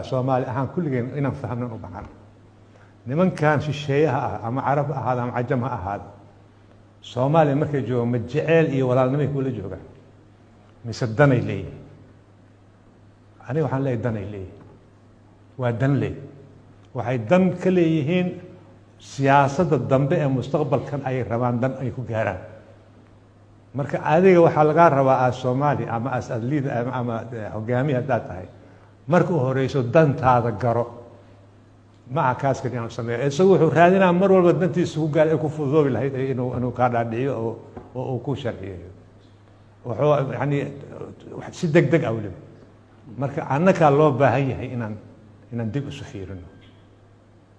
Soomaali ahaan kulligeen inaan fahamno u baahan nimankan shisheeyaha ama carab ahaad ama cajam ha ahaad Soomaali markay joogo ma jecel iyo walaalnimo kula joogaan mise danay leeyihiin aniga waxaan leeyahay danay leeyihiin waa dan leey waxay dan ka leeyihiin siyaasadda dambe ee mustaqbalkan ay rabaan dan ay ku gaaraan marka adiga waxa laga rabaa Soomaali ama asaliid ama hogaamiye hadaad tahay markuu horeyso dantaada garo ma kaaska inuu sameeyo isagu wuxuu raadinaa mar walba dantiisa ku gaar ku fudoobi lahayd inuu ka dhaadhiyo oo ku sharciyo wuxuu yani si degdeg awlib marka annaka loo baahan yahay inaan dib u fiirino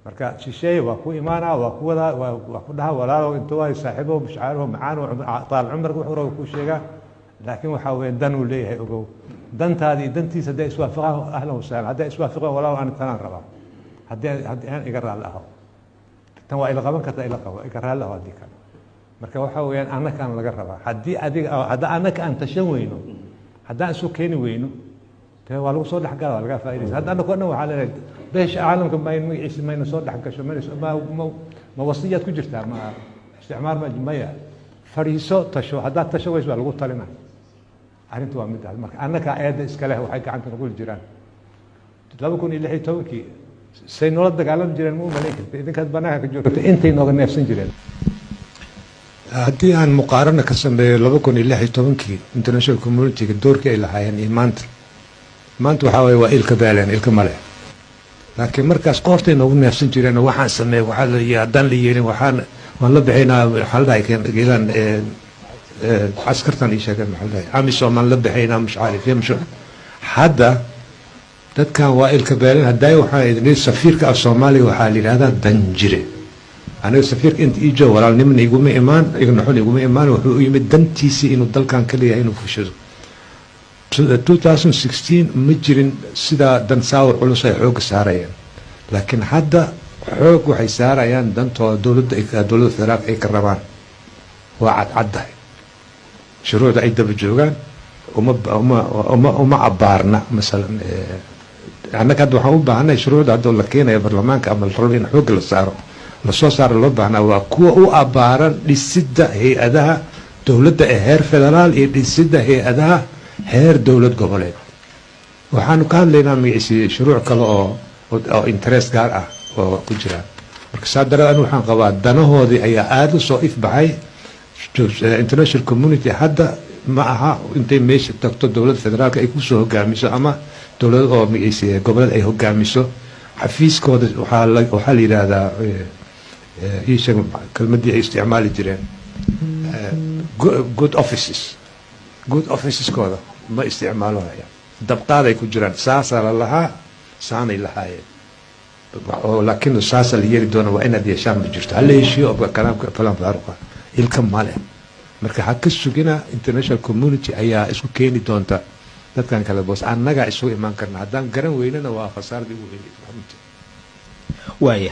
marka shisheeye waa ku imaana waa ku wada waa ku dhaha walaalo intuu ay saaxiibo mashaaruhu macaan oo taal umrku wuxuu rabo ku sheega laakiin waxa weyn dan uu leeyahay ogow dantaadii dantiisa haday iswaafaqaan ahlan wasahlan haday iswaafaqaan walaalo aan tanaan rabaa haddii aan iga raali aho tan waa ila qaban kartaa ila qabo iga raali aho hadii kale marka waxa weeyaan annaka laga rabaa haddii adiga hadda annaka aan tashan weyno haddaan isu keeni weyno tee waa lagu soo dhaxgalaa laga faa'iideysan hadda annaka dhan waxaa leeyahay beesha caalamka ma in magaciisa ma soo dhaxgasho ma wasiyad ku jirtaa ma isticmaar ma maya fariiso tasho haddaad tasho wayso waa lagu talinaa arrintu waa mid ah marka annaka ayada iska leh waxay gacanta ugu jiraan 2016 say noola dagaalan jireen ma malayn kartay idinkaad banaanka ka joogtay intay nooga neefsan jireen haddii aan muqaarano ka sameeyo 2016 international community-ga doorkii ay lahaayeen iyo maanta waxaa weeye waa ilka baaleen ilka male laakiin markaas qoortay noogu neefsan jireen waxaan sameeyay waxaa la yidhi haddaan la yeelin waan la bixinaa waxaa la dhahay geelan askartan ii sheegeen maxaa la dhahay amisom aan la bixinaa mش عارف mش hadda dadkan waa ilka baaleen hadday waxaa idin safiirka af Soomaaliya waxaa la yiraahdaa danjire aniga safiirka inta ii joogo walaalnimada iguma imaan ignaxun iguma imaan wuxuu u yimid dantiisii inuu dalkan ka leeyahay inuu fushado 2016 ma jirin sida dan saawir culus ay xoog saarayeen laakiin hadda xoog waxay saarayaan dantooda dowladda federaalka ay ka rabaan waa caddahay shuruucda ay daba joogaan uma abaarna masalan annaka hadda waxaan u baahanahay shuruucda hadda la keenayo baarlamaanka ama la rabo in xoog la saaro la soo saaro loo baahnaa waa kuwa u abaaran dhisidda hay-adaha dowladda ee heer federaal iyo dhisidda hay-adaha heer dowlad goboleed waxaanu ka hadlaynaa magaciisi shuruuc kale oo interest gaar ah oo ku jira marka saa daraadeed waxaan qabaa danahoodii ayaa aada u soo ifbaxay international community hadda ma aha intay meesha tagto dowladda federaalka ay kusoo hogaamiso ama dowlad oo magaciisi goboleed ay hogaamiso xafiiskooda waxaa la yidhaahdaa ii sheeg kelmadii ay isticmaali jireen good officeskooda ma isticmaaloohaya dabqaaday ku jiraan saasaa la lahaa saanay lahaayeen laakiin saasaa la yeeli doona waa inaad yeeshaan ma jirto hala heshiyo kalaamka falan faaruqa ilka male marka ha ka sugina international community ayaa isku keeni doonta dadkan kale boos annaga isugu imaan karna haddaan garan weynana waa khasaaradii ugu weynay